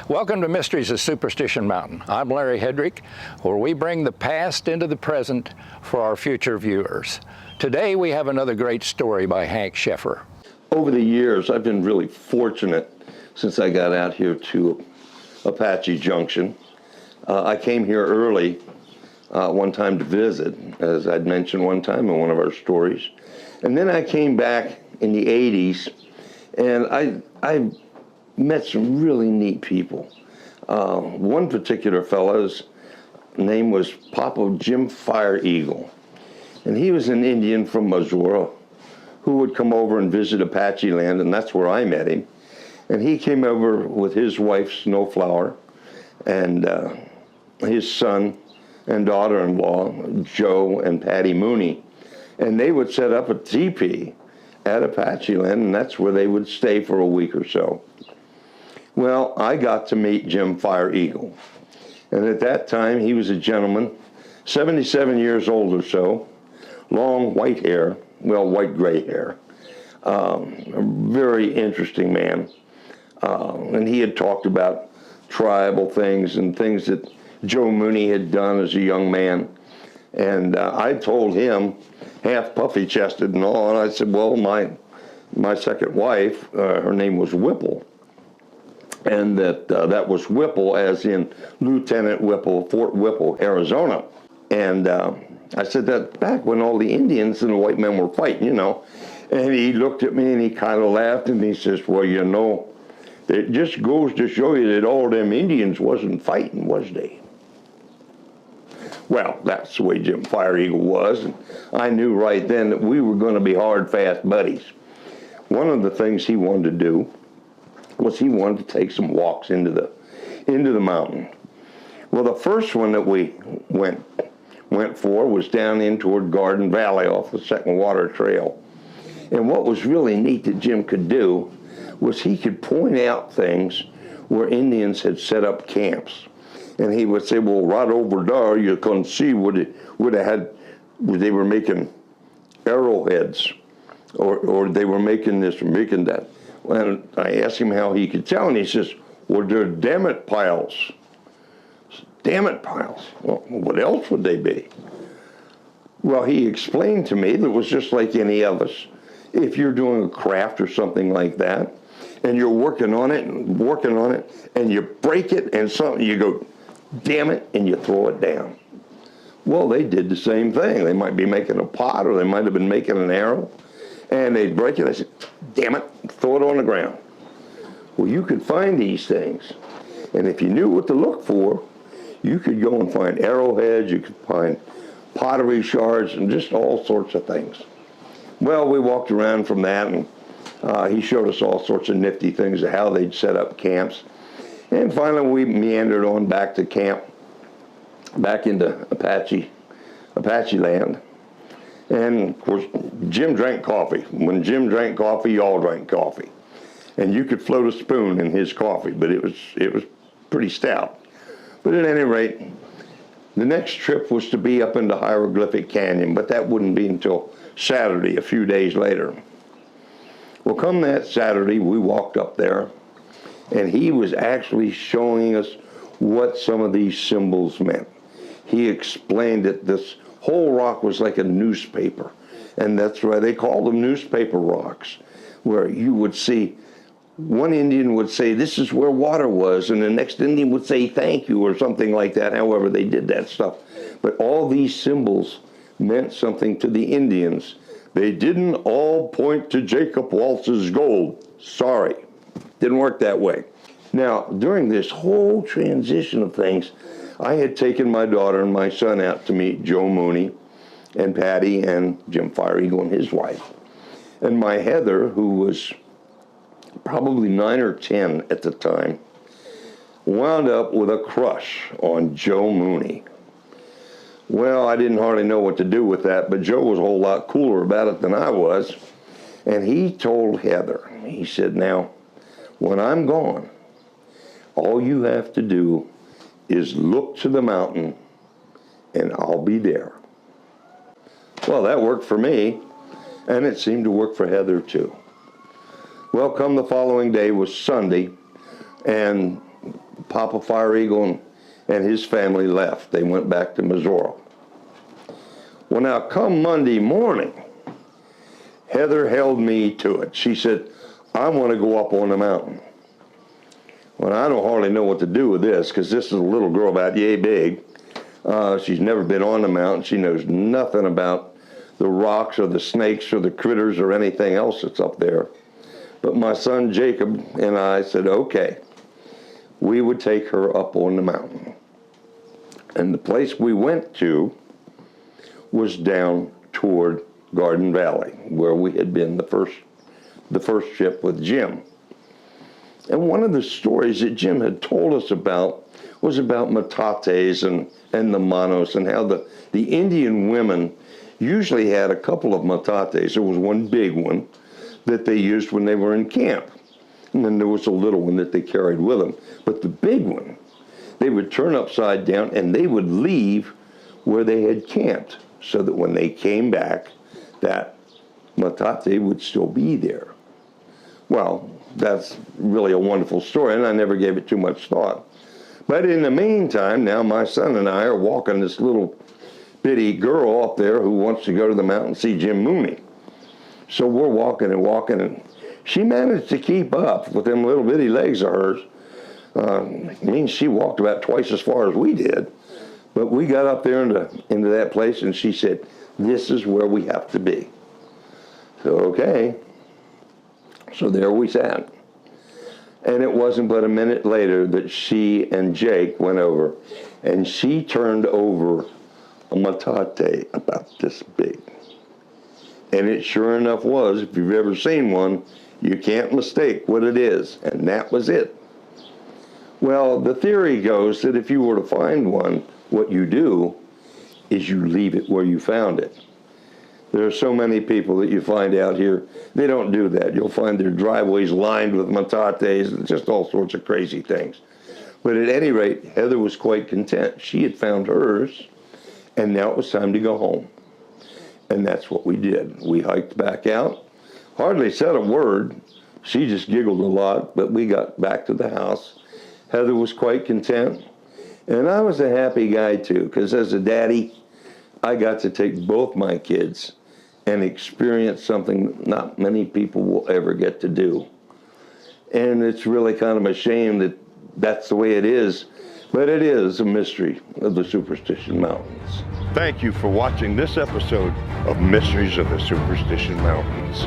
Welcome to Mysteries of Superstition Mountain. I'm Larry Hedrick, where we bring the past into the present for our future viewers. Today we have another great story by Hank Sheffer. Over the years, I've been really fortunate since I got out here to Apache Junction. I came here early one time to visit, as I'd mentioned one time in one of our stories. And then I came back in the 80s, and I met some really neat people. One particular fellow's name was Papa Jim Fire Eagle, and he was an Indian from Missouri who would come over and visit Apache land, and that's where I met him. And he came over with his wife, Snowflower, and his son and daughter-in-law, Joe and Patty Mooney. And they would set up a teepee at Apache land, and that's where they would stay for a week or so. Well, I got to meet Jim Fire Eagle. And at that time, he was a gentleman, 77 years old or so, long white hair, well, white-gray hair. A very interesting man. And he had talked about tribal things and things that Joe Mooney had done as a young man. And I told him, half puffy-chested and all, and I said, well, my second wife, her name was Whipple. And that was Whipple, as in Lieutenant Whipple, Fort Whipple, Arizona. And I said that back when all the Indians and the white men were fighting, you know. And he looked at me and he kind of laughed and he says, well, you know, it just goes to show you that all them Indians wasn't fighting, was they? Well, that's the way Jim Fire Eagle was. And I knew right then that we were going to be hard, fast buddies. One of the things he wanted to do was he wanted to take some walks into the mountain. Well, the first one that we went for was down in toward Garden Valley off the Second Water Trail. And what was really neat that Jim could do was he could point out things where Indians had set up camps. And he would say, well, right over there, you can see where they were making arrowheads, or they were making this or making that. And I asked him how he could tell, and he says, well, they're dammit piles. Dammit piles. Well, what else would they be? Well, he explained to me that it was just like any of us. If you're doing a craft or something like that, and you're working on it, and you break it, and something, you go, damn it, and you throw it down. Well, they did the same thing. They might be making a pot, or they might have been making an arrow, and they'd break it. I said, damn it, throw it on the ground. Well, you could find these things, and if you knew what to look for, you could go and find arrowheads, you could find pottery shards, and just all sorts of things. Well, we walked around from that, and he showed us all sorts of nifty things of how they'd set up camps. And finally, we meandered on back to camp, back into Apache land. And, of course, Jim drank coffee. When Jim drank coffee, y'all drank coffee. And you could float a spoon in his coffee, but it was pretty stout. But at any rate, the next trip was to be up into Hieroglyphic Canyon, but that wouldn't be until Saturday, a few days later. Well, come that Saturday, we walked up there, and he was actually showing us what some of these symbols meant. He explained that this whole rock was like a newspaper, and that's why they called them newspaper rocks, where you would see one Indian would say, this is where water was, and the next Indian would say, thank you, or something like that, however they did that stuff. But all these symbols meant something to the Indians. They didn't all point to Jacob Waltz's gold. Sorry, didn't work that way. Now, during this whole transition of things, I had taken my daughter and my son out to meet Joe Mooney and Patty and Jim Fire Eagle and his wife. And my Heather, who was probably 9 or 10 at the time, wound up with a crush on Joe Mooney. Well, I didn't hardly know what to do with that, but Joe was a whole lot cooler about it than I was. And he told Heather, he said, now, when I'm gone, all you have to do is look to the mountain, and I'll be there. Well, that worked for me, and it seemed to work for Heather, too. Well, come the following day was Sunday, and Papa Fire Eagle and his family left. They went back to Missouri. Well, now, come Monday morning, Heather held me to it. She said, I want to go up on the mountain. Well, I don't hardly know what to do with this, because this is a little girl about yay big. She's never been on the mountain. She knows nothing about the rocks or the snakes or the critters or anything else that's up there. But my son Jacob and I said, okay, we would take her up on the mountain. And the place we went to was down toward Garden Valley, where we had been the first trip with Jim. And one of the stories that Jim had told us about was about metates and the manos, and how the Indian women usually had a couple of metates. There was one big one that they used when they were in camp. And then there was a little one that they carried with them. But the big one, they would turn upside down and they would leave where they had camped, so that when they came back, that metate would still be there. Well, that's really a wonderful story, and I never gave it too much thought. But in the meantime, now my son and I are walking this little bitty girl up there who wants to go to the mountain and see Jim Mooney. So we're walking and walking, and she managed to keep up with them little bitty legs of hers. It means she walked about twice as far as we did. But we got up there into that place, and she said, this is where we have to be. So, okay. So there we sat. And it wasn't but a minute later that she and Jake went over, and she turned over a metate about this big. And it sure enough was, if you've ever seen one, you can't mistake what it is, and that was it. Well, the theory goes that if you were to find one, what you do is you leave it where you found it. There are so many people that you find out here, they don't do that. You'll find their driveways lined with metates and just all sorts of crazy things. But at any rate, Heather was quite content. She had found hers, and now it was time to go home. And that's what we did. We hiked back out, hardly said a word. She just giggled a lot, but we got back to the house. Heather was quite content, and I was a happy guy too, because as a daddy, I got to take both my kids and experience something not many people will ever get to do. And it's really kind of a shame that that's the way it is, but it is a mystery of the Superstition Mountains. Thank you for watching this episode of Mysteries of the Superstition Mountains.